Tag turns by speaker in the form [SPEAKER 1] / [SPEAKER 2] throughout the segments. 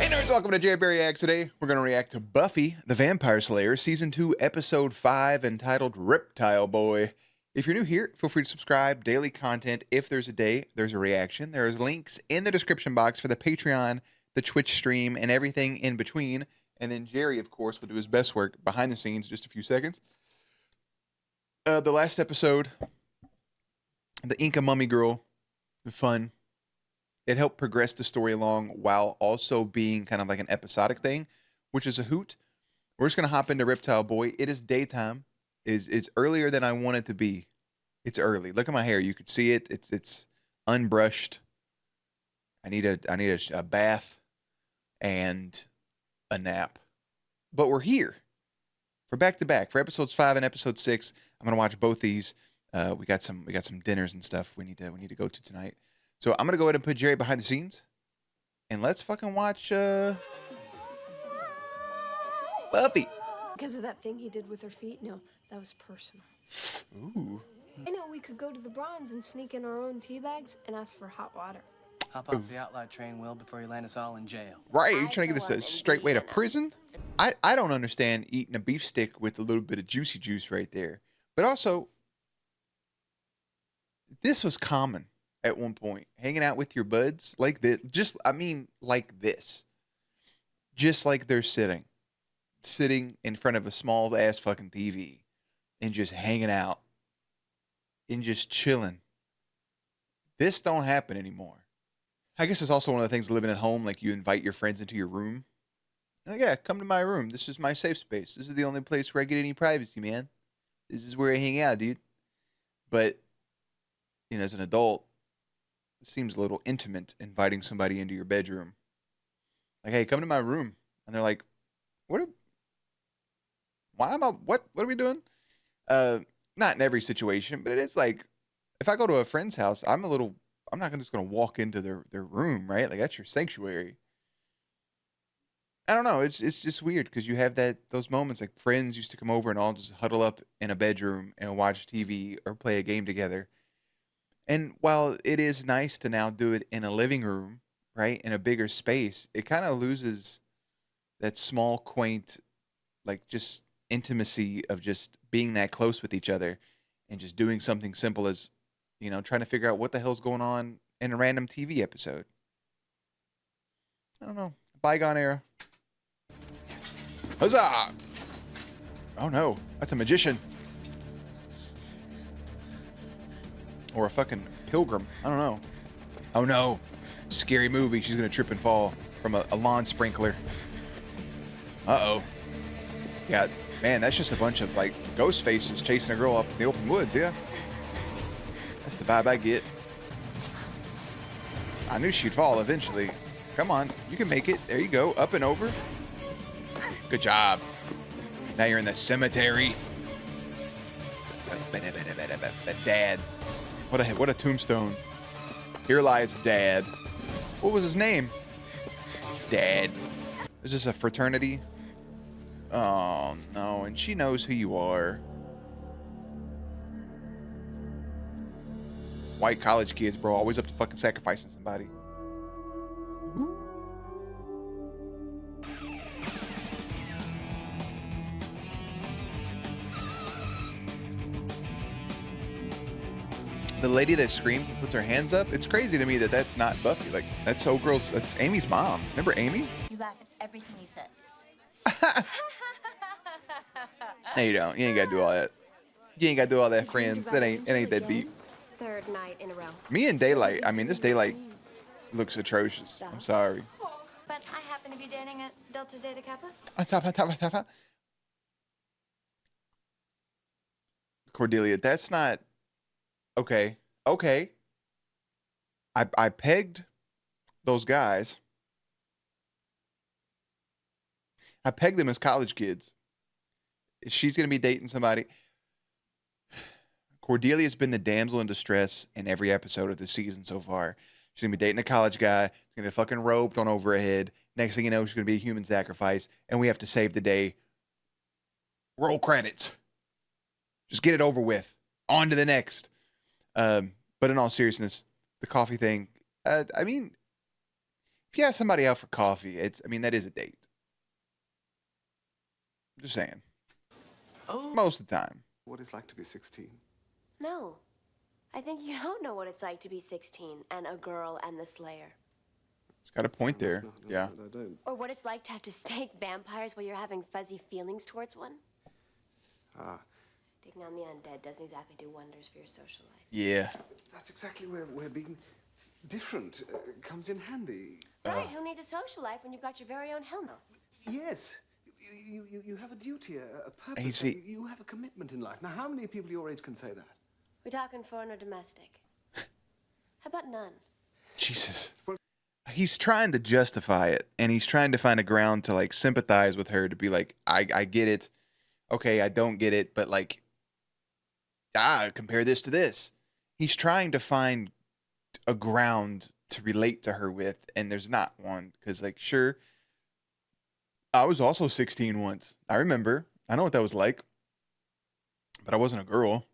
[SPEAKER 1] Hey nerds, welcome to Jerry Reacts. Today we're going to react to Buffy the Vampire Slayer Season 2 Episode 5 entitled Reptile Boy. If you're new here, feel free to subscribe. Daily content. If there's a day, there's a reaction. There's links in the description box for the Patreon, the Twitch stream, and everything in between. And then Jerry, of course, will do his best work behind the scenes in just a few seconds. The last episode, the Inca Mummy Girl, fun. It helped progress the story along while also being kind of like an episodic thing, which is a hoot. We're just going to hop into Reptile Boy. It is daytime. It's earlier than I want it to be. It's early. Look at my hair. You could see it. It's unbrushed. I need a bath and a nap. But we're here for back to back for episodes 5 and episode 6. I'm going to watch both these. We got some dinners and stuff we need to go to tonight. So I'm going to go ahead and put Jerry behind the scenes. And let's fucking watch Buffy.
[SPEAKER 2] Because of that thing he did with her feet? No, that was personal.
[SPEAKER 1] Ooh.
[SPEAKER 2] I know we could go to the Bronze and sneak in our own tea bags and ask for hot water.
[SPEAKER 3] Hop off the outlaw train, Will, before you land us all in jail.
[SPEAKER 1] Right, you're trying to get us a straight way to prison? I don't understand eating a beef stick with a little bit of juicy juice right there. But also, this was common at one point. Hanging out with your buds like this. Like this. Just like they're sitting in front of a small ass fucking TV and just hanging out and just chilling. This don't happen anymore. I guess it's also one of the things living at home, like you invite your friends into your room. Like, yeah, come to my room. This is my safe space. This is the only place where I get any privacy, man. This is where I hang out, dude. But, you know, as an adult, it seems a little intimate inviting somebody into your bedroom. Like, hey, come to my room. And they're like, what are we doing? Not in every situation, but it is like, if I go to a friend's house, I'm not just going to walk into their room, right? Like, that's your sanctuary. I don't know. It's just weird because you have those moments like friends used to come over and all just huddle up in a bedroom and watch TV or play a game together. And while it is nice to now do it in a living room, right, in a bigger space, it kind of loses that small, quaint, like just intimacy of just being that close with each other and just doing something simple as, you know, trying to figure out what the hell's going on in a random TV episode. I don't know. Bygone era. Huzzah! Oh no, that's a magician. Or a fucking pilgrim. I don't know. Oh no. Scary movie. She's gonna trip and fall from a lawn sprinkler. Uh-oh. Yeah, man, that's just a bunch of like ghost faces chasing a girl up in the open woods, yeah. That's the vibe I get. I knew she'd fall eventually. Come on, you can make it. There you go, up and over. Good job. Now you're in the cemetery. Dad. What a tombstone. Here lies Dad. What was his name? Dad. Is this a fraternity? Oh no, and she knows who you are. White college kids, bro, always up to fucking sacrificing somebody. The lady that screams and puts her hands up, it's crazy to me that that's not Buffy. Like, that's Amy's mom. Remember Amy?
[SPEAKER 4] You laugh at everything he says.
[SPEAKER 1] No, you don't. You ain't gotta do all that. You ain't gotta do all that, friends. It ain't that deep.
[SPEAKER 2] Third night in a row.
[SPEAKER 1] Me and Daylight, I mean, this Daylight looks atrocious. I'm sorry.
[SPEAKER 4] But I happen to be dating a Delta Zeta Kappa.
[SPEAKER 1] Cordelia, that's not... Okay. I pegged those guys. I pegged them as college kids. She's going to be dating somebody. Cordelia's been the damsel in distress in every episode of the season so far. She's going to be dating a college guy. She's going to get a fucking robe thrown over her head. Next thing you know, she's going to be a human sacrifice. And we have to save the day. Roll credits. Just get it over with. On to the next. But in all seriousness, the coffee thing, I mean, If you ask somebody out for coffee, I mean, that is a date. Just saying.
[SPEAKER 5] Oh.
[SPEAKER 1] Most of the time.
[SPEAKER 5] What it's like to be 16.
[SPEAKER 6] No. I think you don't know what it's like to be 16 and a girl and the Slayer.
[SPEAKER 1] It's got a point there.
[SPEAKER 5] No,
[SPEAKER 1] Yeah.
[SPEAKER 5] I don't.
[SPEAKER 6] Or what it's like to have to stake vampires while you're having fuzzy feelings towards one.
[SPEAKER 5] Ah,
[SPEAKER 6] Taking on the undead doesn't exactly do wonders for your social life.
[SPEAKER 1] Yeah.
[SPEAKER 5] that's exactly where being different comes in handy.
[SPEAKER 6] Right, who needs a social life when you've got your very own hellmouth?
[SPEAKER 5] Yes. You have a duty, a purpose.
[SPEAKER 1] Hey, see-
[SPEAKER 5] You have a commitment in life. Now, how many people your age can say that?
[SPEAKER 6] We're talking foreign or domestic. How about none?
[SPEAKER 1] Jesus. He's trying to justify it, and he's trying to find a ground to like sympathize with her, to be like, I get it. Okay, I don't get it, but like, compare this to this. He's trying to find a ground to relate to her with, and there's not one. Because like, sure, I was also 16 once. I remember. I know what that was like. But I wasn't a girl.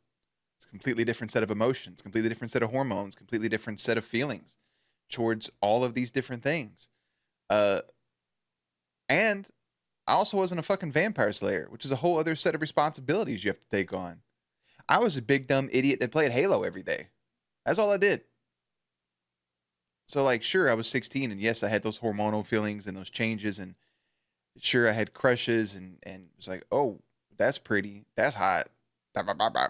[SPEAKER 1] It's a completely different set of emotions, completely different set of hormones, completely different set of feelings towards all of these different things. And I also wasn't a fucking vampire slayer, which is a whole other set of responsibilities you have to take on. I was a big dumb idiot that played Halo every day. That's all I did. So like, sure, I was 16, and yes, I had those hormonal feelings and those changes, and sure, I had crushes, and it was like, oh, that's pretty, that's hot. Blah, blah, blah, blah.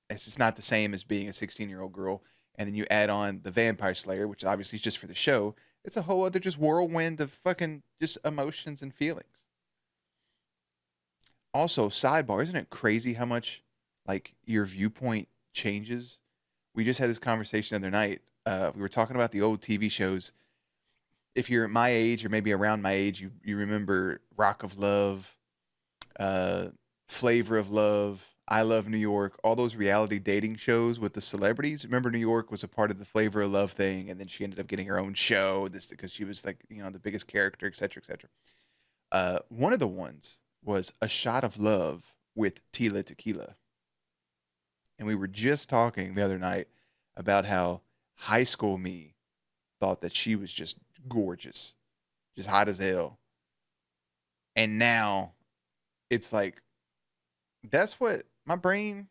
[SPEAKER 1] It's just not the same as being a 16-year-old girl. And then you add on the Vampire Slayer, which obviously is just for the show. It's a whole other just whirlwind of fucking just emotions and feelings. Also, sidebar, isn't it crazy how much like your viewpoint changes? We just had this conversation the other night. We were talking about the old TV shows. If you're my age or maybe around my age, you remember Rock of Love, Flavor of Love, I Love New York, all those reality dating shows with the celebrities. Remember, New York was a part of the Flavor of Love thing, and then she ended up getting her own show because she was like, the biggest character, et cetera, et cetera. One of the ones was A Shot of Love with Tila Tequila. And we were just talking the other night about how high school me thought that she was just gorgeous, just hot as hell. And now it's like, that's what my brain.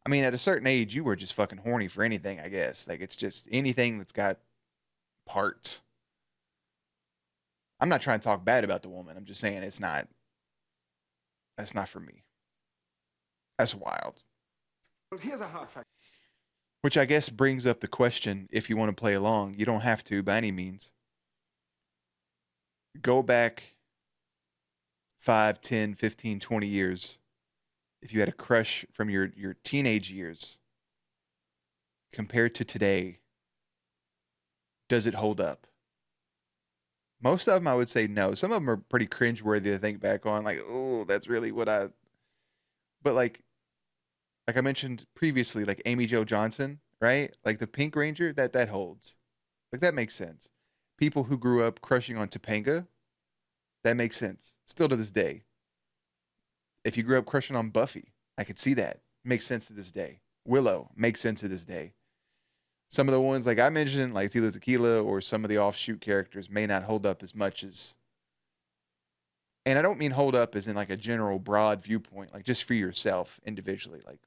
[SPEAKER 1] I mean, at a certain age, you were just fucking horny for anything, I guess. Like, it's just anything that's got parts. I'm not trying to talk bad about the woman. I'm just saying that's not for me. That's wild.
[SPEAKER 5] But here's a hard fact.
[SPEAKER 1] Which I guess brings up the question, if you want to play along, you don't have to by any means. Go back 5, 10, 15, 20 years. If you had a crush from your teenage years compared to today, does it hold up? Most of them, I would say no. Some of them are pretty cringeworthy to think back on. Like, oh, that's really what I... But like I mentioned previously, like Amy Jo Johnson, right? Like the Pink Ranger, that holds. Like, that makes sense. People who grew up crushing on Topanga, that makes sense. Still to this day. If you grew up crushing on Buffy, I could see that. Makes sense to this day. Willow makes sense to this day. Some of the ones like I mentioned, like Tila Tequila or some of the offshoot characters may not hold up as much as... And I don't mean hold up as in like a general broad viewpoint, like just for yourself individually. Like,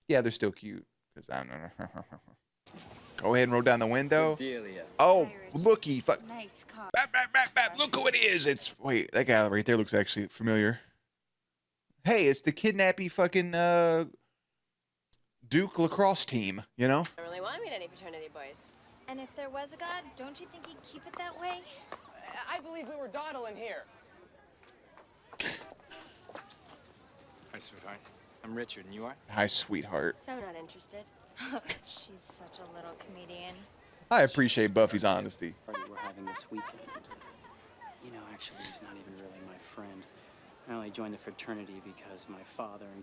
[SPEAKER 1] yeah, they're still cute. Because I don't know. Go ahead and roll down the window. Oh, looky. Fuck.
[SPEAKER 4] Nice car.
[SPEAKER 1] Bap, bap, bap, bap. Look who it is. Wait, that guy right there looks actually familiar. Hey, it's the kidnappy fucking Duke lacrosse team,
[SPEAKER 6] I don't really want to meet any fraternity boys.
[SPEAKER 7] And if there was a God, don't you think he'd keep it that way?
[SPEAKER 3] I believe we were dawdling here. Hi, sweetheart. I'm Richard, and you are?
[SPEAKER 1] Hi, sweetheart.
[SPEAKER 6] So not interested.
[SPEAKER 7] She's such a little comedian.
[SPEAKER 1] I appreciate Buffy's honesty.
[SPEAKER 8] Party we're having this weekend. Actually, he's not even really my friend. I only joined the fraternity because my father and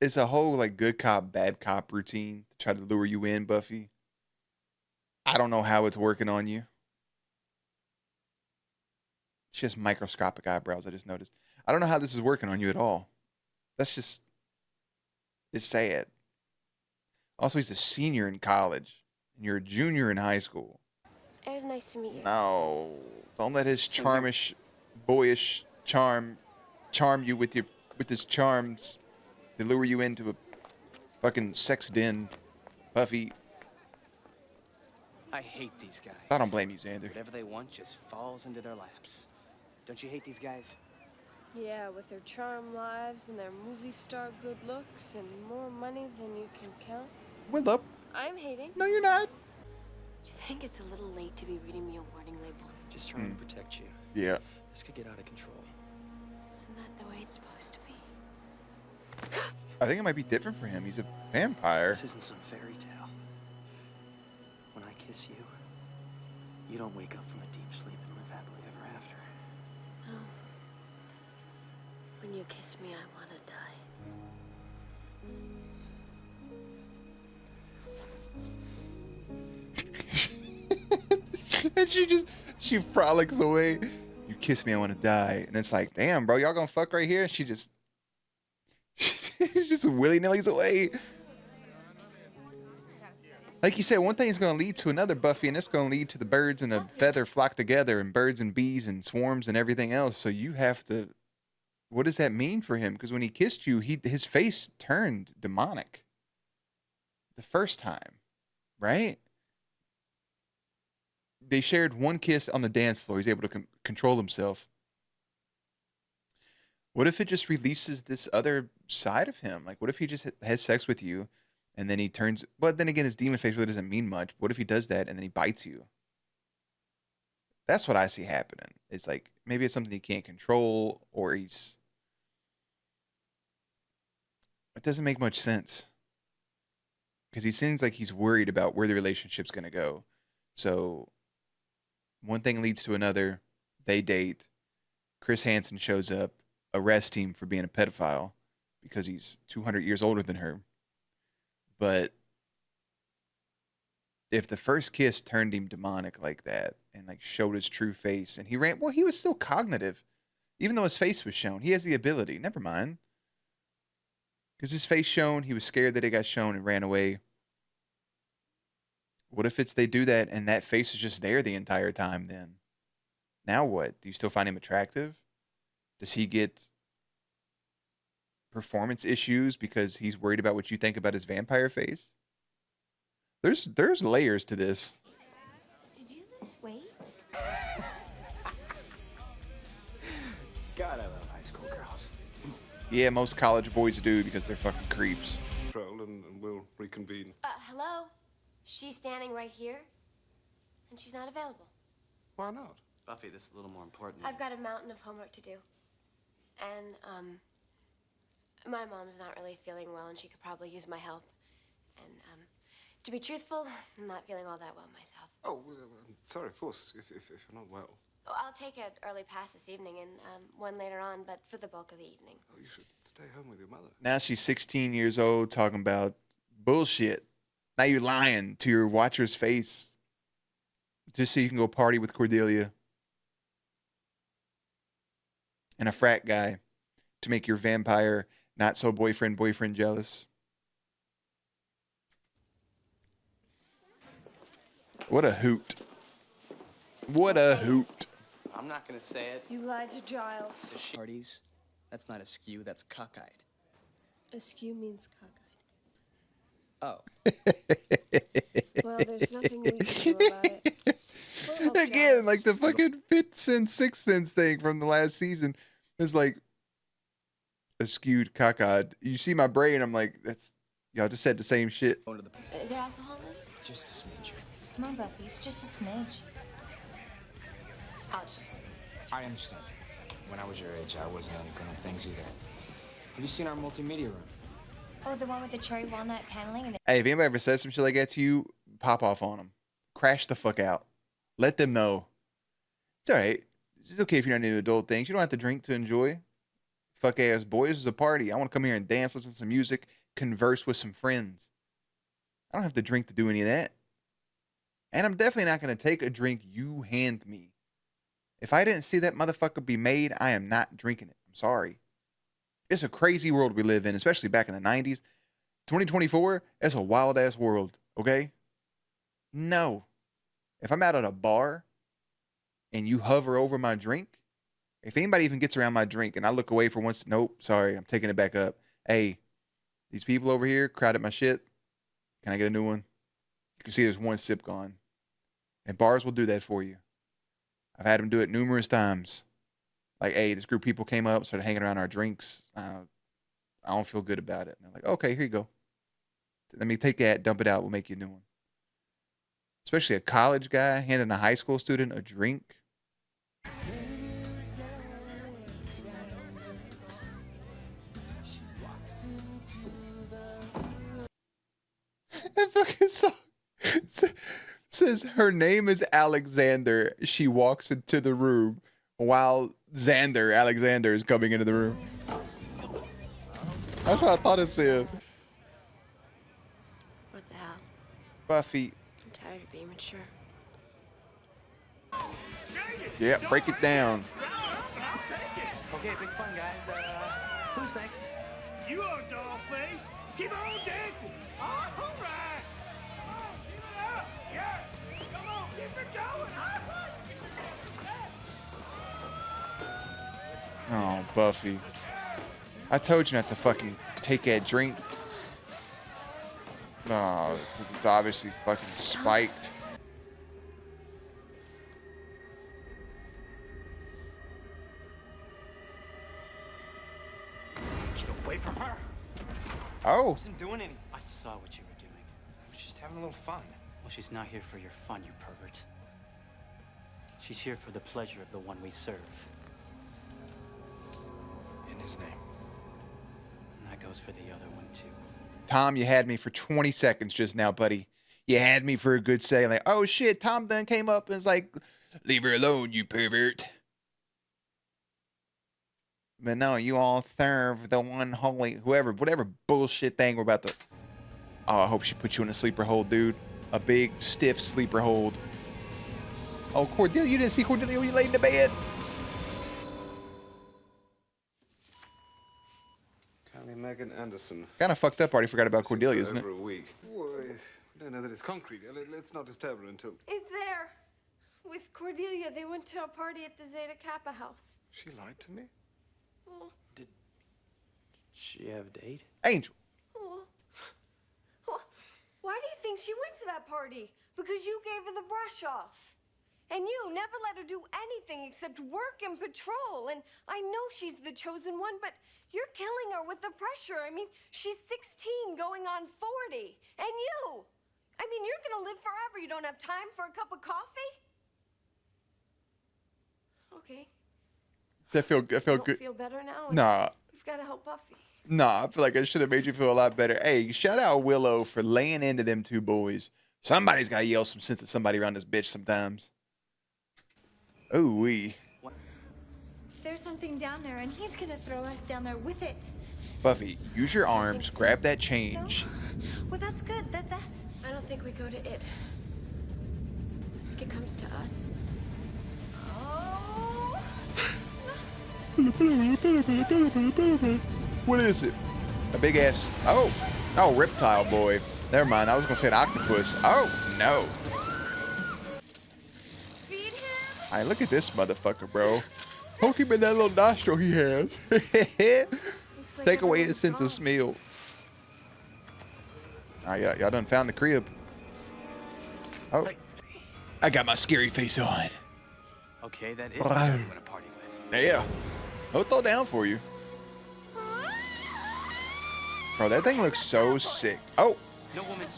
[SPEAKER 1] It's a whole like good cop, bad cop routine to try to lure you in, Buffy. I don't know how it's working on you. She has microscopic eyebrows, I just noticed. I don't know how this is working on you at all. That's just say it. Also, he's a senior in college. and you're a junior in high school.
[SPEAKER 6] It was nice to meet you.
[SPEAKER 1] No, don't let his
[SPEAKER 3] Same
[SPEAKER 1] charmish, boyish charm you with his charms to lure you into a fucking sex den, Buffy.
[SPEAKER 3] I hate these guys.
[SPEAKER 1] I don't blame you, Xander.
[SPEAKER 3] Whatever they want just falls into their laps. Don't you hate these guys?
[SPEAKER 2] Yeah, with their charm lives and their movie star good looks and more money than you can count.
[SPEAKER 1] Well, up.
[SPEAKER 2] I'm hating.
[SPEAKER 1] No, you're not.
[SPEAKER 6] You think it's a little late to be reading me a warning label?
[SPEAKER 3] Just trying to protect you.
[SPEAKER 1] Yeah.
[SPEAKER 3] This could get out of control.
[SPEAKER 6] Isn't that the way it's supposed to be?
[SPEAKER 1] I think it might be different for him. He's a vampire.
[SPEAKER 3] This isn't some fairy tale. When I kiss you, you don't wake up from a deep sleep and live happily ever after.
[SPEAKER 6] No. When you kiss me, I want to die.
[SPEAKER 1] And she frolics away. You kiss me, I want to die. And it's like, damn, bro, y'all gonna fuck right here? She just willy-nilly's away. Like you said, one thing is going to lead to another, Buffy, and it's going to lead to the birds and the feather flock together, and birds and bees and swarms and everything else. So you have to. What does that mean for him? Because when he kissed you, his face turned demonic. The first time, right? They shared one kiss on the dance floor. He's able to control himself. What if it just releases this other side of him? Like, what if he just has sex with you? And then he turns, but then again, his demon face really doesn't mean much. What if he does that and then he bites you? That's what I see happening. It's like, maybe it's something he can't control, or it doesn't make much sense. Because he seems like he's worried about where the relationship's going to go. So, one thing leads to another. They date. Chris Hansen shows up, arrests him for being a pedophile because he's 200 years older than her. But if the first kiss turned him demonic like that and like showed his true face and he ran, well, he was still cognitive. Even though his face was shown, he has the ability. Never mind. Because his face shown, he was scared that it got shown and ran away. What if they do that and that face is just there the entire time then? Now what? Do you still find him attractive? Does he get performance issues because he's worried about what you think about his vampire face? There's layers to this.
[SPEAKER 7] Did you lose weight?
[SPEAKER 3] God, I love high school girls.
[SPEAKER 1] Yeah, most college boys do because they're fucking creeps.
[SPEAKER 5] And we'll reconvene.
[SPEAKER 6] Hello? She's standing right here, and she's not available.
[SPEAKER 5] Why not?
[SPEAKER 3] Buffy, this is a little more important.
[SPEAKER 6] I've got a mountain of homework to do. And, my mom's not really feeling well, and she could probably use my help. And, to be truthful, I'm not feeling all that well myself.
[SPEAKER 5] Oh, well, I'm sorry, of course, if you're not well.
[SPEAKER 6] Oh, I'll take an early pass this evening and, one later on, but for the bulk of the evening.
[SPEAKER 5] Oh, you should stay home with your mother.
[SPEAKER 1] Now she's 16 years old talking about bullshit. Now you're lying to your watcher's face just so you can go party with Cordelia and a frat guy to make your vampire not so boyfriend jealous. What a hoot. What a hoot.
[SPEAKER 3] I'm not gonna say it.
[SPEAKER 2] You lied to Giles.
[SPEAKER 3] The parties, that's not askew, that's cockeyed.
[SPEAKER 2] Askew means cockeyed.
[SPEAKER 3] Oh.
[SPEAKER 2] Well, there's nothing we can do about it. We'll help
[SPEAKER 1] Again,
[SPEAKER 2] Giles.
[SPEAKER 1] like the fucking Fifth Sense, Sixth Sense thing from the last season. It's like a skewed cockeyed. You see my brain, I'm like, that's y'all just said the same shit.
[SPEAKER 3] Going to the
[SPEAKER 6] Is there alcohol in this?
[SPEAKER 3] just a smidge.
[SPEAKER 7] Come on, Buffy. It's just a smidge.
[SPEAKER 6] I'll just...
[SPEAKER 9] I understand. When I was your age, I wasn't any good on things either. Have you seen our multimedia room?
[SPEAKER 7] Oh, the one with the cherry walnut paneling and the
[SPEAKER 1] Hey, if anybody ever says some shit like that to you, pop off on them. Crash the fuck out. Let them know. It's all right. It's okay if you're not into adult things. You don't have to drink to enjoy. Fuck ass boys, this is a party. I want to come here and dance, listen to some music, converse with some friends. I don't have to drink to do any of that. And I'm definitely not going to take a drink you hand me. If I didn't see that motherfucker be made, I am not drinking it. I'm sorry. It's a crazy world we live in, especially back in the 90s. 2024, it's a wild-ass world, okay? No. If I'm out at a bar and you hover over my drink, if anybody even gets around my drink and I look away for once, nope, sorry, I'm taking it back up. Hey, these people over here crowded my shit. Can I get a new one? You can see there's one sip gone. And bars will do that for you. I've had them do it numerous times. Like, hey, this group of people came up, started hanging around our drinks. I don't feel good about it. And they're like, okay, here you go. Let me take that, dump it out. We'll make you a new one. Especially a college guy handing a high school student a drink. That fucking song says her name is Alexander. She walks into the room while Alexander is coming into the room. That's what I thought it said.
[SPEAKER 6] What the hell?
[SPEAKER 1] Buffy.
[SPEAKER 6] I'm tired of being mature.
[SPEAKER 1] Yeah, break it down.
[SPEAKER 3] Okay, big fun, guys. Who's next?
[SPEAKER 10] You are Dollface. Keep on dancing. All right. Come on, keep it up. Yeah. Come on, keep it going.
[SPEAKER 1] Oh, Buffy. I told you not to fucking take that drink. No, because it's obviously fucking spiked.
[SPEAKER 3] Get away from her.
[SPEAKER 1] Oh.
[SPEAKER 9] I wasn't doing anything.
[SPEAKER 8] I saw what you were doing.
[SPEAKER 9] I was just having a little fun.
[SPEAKER 8] Well, she's not here for your fun, you pervert. She's here for the pleasure of the one we serve.
[SPEAKER 9] In his name.
[SPEAKER 8] And that goes for the other one, too.
[SPEAKER 1] Tom, you had me for 20 seconds just now, buddy. You had me for a good second. Like, oh shit, Tom then came up and was like, leave her alone, you pervert. But no, you all serve the one holy, whatever bullshit thing we're about to. Oh, I hope she put you in a sleeper hold, dude. A big, stiff sleeper hold. Oh, Cordelia, you didn't see Cordelia when you laid in the bed?
[SPEAKER 5] Kylie Megan Anderson.
[SPEAKER 1] Kind of fucked up. Already forgot about
[SPEAKER 5] Missing
[SPEAKER 1] Cordelia,
[SPEAKER 5] for
[SPEAKER 1] isn't it?
[SPEAKER 5] over a week. Well, we don't know that it's concrete. Let's not disturb her until...
[SPEAKER 2] Is there? With Cordelia, they went to a party at the Zeta Kappa house.
[SPEAKER 5] She lied to me?
[SPEAKER 2] Oh,
[SPEAKER 3] Did she have a date?
[SPEAKER 1] Angel.
[SPEAKER 2] oh. Well, why do you think she went to that party? Because you gave her the brush off. And you never let her do anything except work and patrol. And I know she's the chosen one, but you're killing her with the pressure. I mean, she's 16 going on 40. And you! I mean, you're gonna live forever. You don't have time for a cup of coffee? Okay.
[SPEAKER 1] I feel
[SPEAKER 2] Don't
[SPEAKER 1] good.
[SPEAKER 2] feel better now?
[SPEAKER 1] Nah.
[SPEAKER 2] We've got to help Buffy.
[SPEAKER 1] Nah, I feel like I should have made you feel a lot better. Hey, shout out Willow for laying into them two boys. Somebody's got to yell some sense at somebody around this bitch sometimes. Ooh-wee.
[SPEAKER 7] There's something down there, and he's gonna throw us down there with it.
[SPEAKER 1] Buffy, use your arms, grab that change.
[SPEAKER 7] No? Well, that's good. That's.
[SPEAKER 6] I don't think we go to it. I think it comes to us.
[SPEAKER 7] Oh.
[SPEAKER 1] What is it? A big ass. Oh, reptile boy. Never mind. I was gonna say an octopus. Oh no.
[SPEAKER 2] Feed him?
[SPEAKER 1] Alright, look at this motherfucker, bro. Poke him in that little nostril he has. Take away his sense of smell. Alright, y'all done found the crib. Oh, I got my scary face on.
[SPEAKER 8] Okay, that is what I'm going to party with.
[SPEAKER 1] Yeah. He'll throw down for you. Bro, that thing looks so sick. Oh.
[SPEAKER 8] No woman's...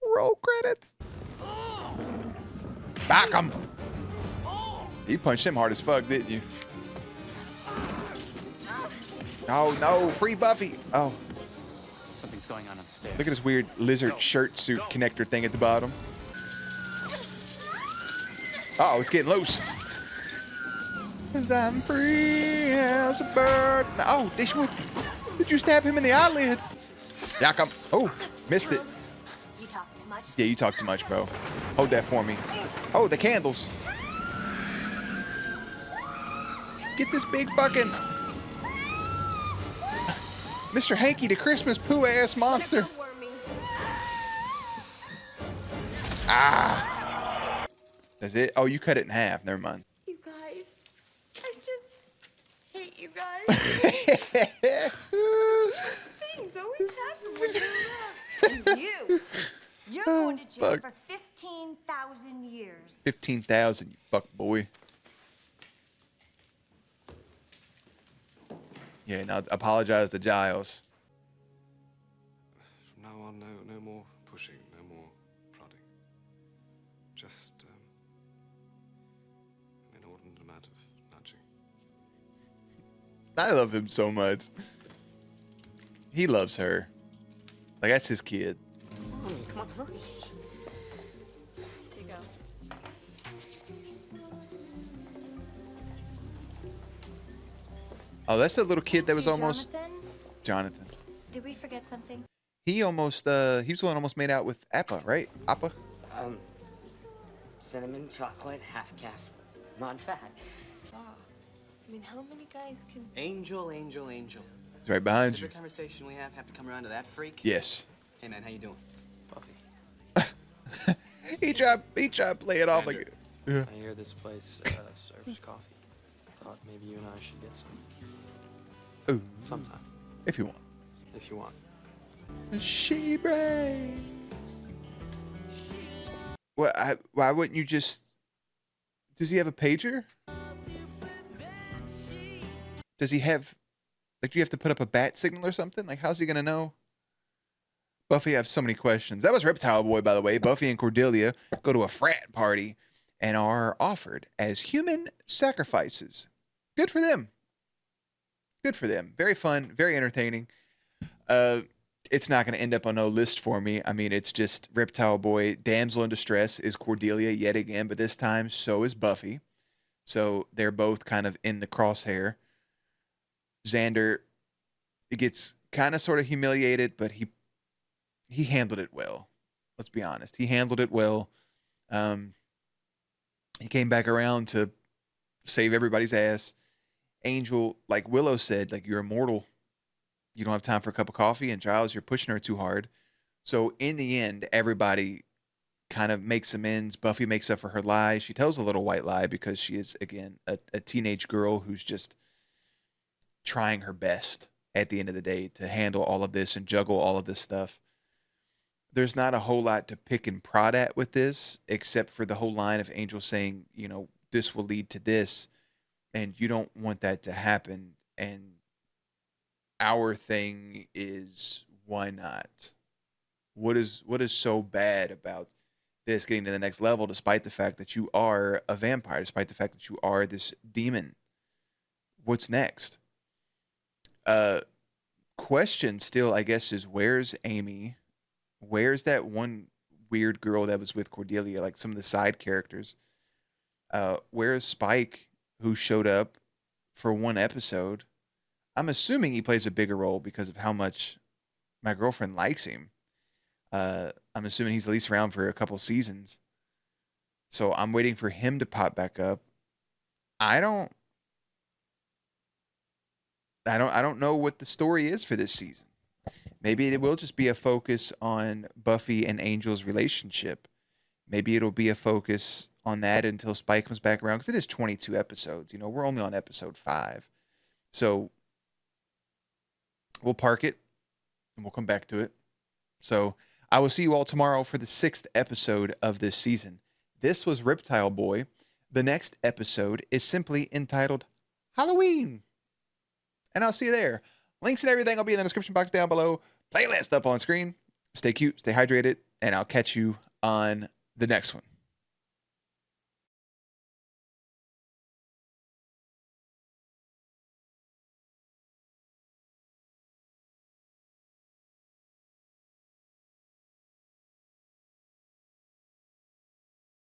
[SPEAKER 1] Roll credits. Back him. You punched him hard as fuck, didn't you? Oh, no. Free Buffy. Oh.
[SPEAKER 8] Something's going on upstairs.
[SPEAKER 1] Look at this weird lizard shirt suit connector thing at the bottom. Uh-oh, it's getting loose. 'Cause I'm free as a bird. Oh, did you stab him in the eyelid? Yak him. Oh, missed it.
[SPEAKER 6] You talk too much.
[SPEAKER 1] Yeah, you talk too much, bro. Hold that for me. Oh, the candles. Get this big fucking Mr. Hanky, the Christmas poo ass monster. Ah. That's it? Oh, you cut it in half. Never mind.
[SPEAKER 2] You guys, I just hate you guys. Things always happen when you're around. And you're going to jail
[SPEAKER 1] Fuck.
[SPEAKER 2] for 15,000 years.
[SPEAKER 1] 15,000, you fuck boy. Yeah, now apologize to Giles.
[SPEAKER 5] From now on, no more pushing, no more prodding. Just an inordinate amount of nudging.
[SPEAKER 1] I love him so much. He loves her. Like, that's his kid.
[SPEAKER 6] Come on, hurry.
[SPEAKER 2] Here you go.
[SPEAKER 1] Oh, that's that little kid that was
[SPEAKER 4] Hey,
[SPEAKER 1] almost
[SPEAKER 4] Jonathan,
[SPEAKER 1] Jonathan.
[SPEAKER 4] did we forget something?
[SPEAKER 1] He almost he was the one almost made out with Appa, right? Appa?
[SPEAKER 3] Cinnamon, chocolate, half calf, non-fat.
[SPEAKER 6] I mean, how many guys can...
[SPEAKER 11] Angel.
[SPEAKER 1] He's right behind
[SPEAKER 11] Is
[SPEAKER 1] you.
[SPEAKER 11] every conversation we have to come around to that freak?
[SPEAKER 1] Yes.
[SPEAKER 11] Hey, man, how you doing?
[SPEAKER 3] Buffy.
[SPEAKER 1] He tried to play it off like yeah.
[SPEAKER 3] I hear this place serves coffee. Thought maybe you and I should get some.
[SPEAKER 1] Ooh.
[SPEAKER 3] Sometime.
[SPEAKER 1] If you want.
[SPEAKER 3] If you want.
[SPEAKER 1] She breaks. Why wouldn't you just... Does he have a pager? Does he have... Like, do you have to put up a bat signal or something? Like, how's he going to know? Buffy, I have so many questions. That was Reptile Boy, by the way. Buffy and Cordelia go to a frat party and are offered as human sacrifices. Good for them. Good for them. Very fun, very entertaining. It's not going to end up on no list for me. I mean, it's just Reptile Boy. Damsel in distress is Cordelia yet again, but this time so is Buffy. So they're both kind of in the crosshair. Xander gets kind of sort of humiliated, but he handled it well. Let's be honest. He handled it well. He came back around to save everybody's ass. Angel, like Willow said, like, you're immortal. You don't have time for a cup of coffee. And Giles, you're pushing her too hard. So in the end, everybody kind of makes amends. Buffy makes up for her lie. She tells a little white lie because she is, again, a teenage girl who's just trying her best at the end of the day to handle all of this and juggle all of this stuff. There's not a whole lot to pick and prod at with this, except for the whole line of Angel saying, you know, this will lead to this, and you don't want that to happen. And our thing is, why not? What is so bad about this getting to the next level, despite the fact that you are a vampire, despite the fact that you are this demon? What's next? Question still, I guess, is where's Amy? Where's that one weird girl that was with Cordelia, like some of the side characters? Where's Spike, who showed up for one episode? I'm assuming he plays a bigger role because of how much my girlfriend likes him. I'm assuming he's at least around for a couple seasons. So I'm waiting for him to pop back up. I don't know what the story is for this season. Maybe it will just be a focus on Buffy and Angel's relationship. Maybe it'll be a focus on that until Spike comes back around, because it is 22 episodes. You know, we're only on episode 5. So we'll park it and we'll come back to it. So I will see you all tomorrow for the 6th episode of this season. This was Reptile Boy. The next episode is simply entitled Halloween. And I'll see you there. Links and everything will be in the description box down below. Playlist up on screen. Stay cute, stay hydrated, and I'll catch you on the next one.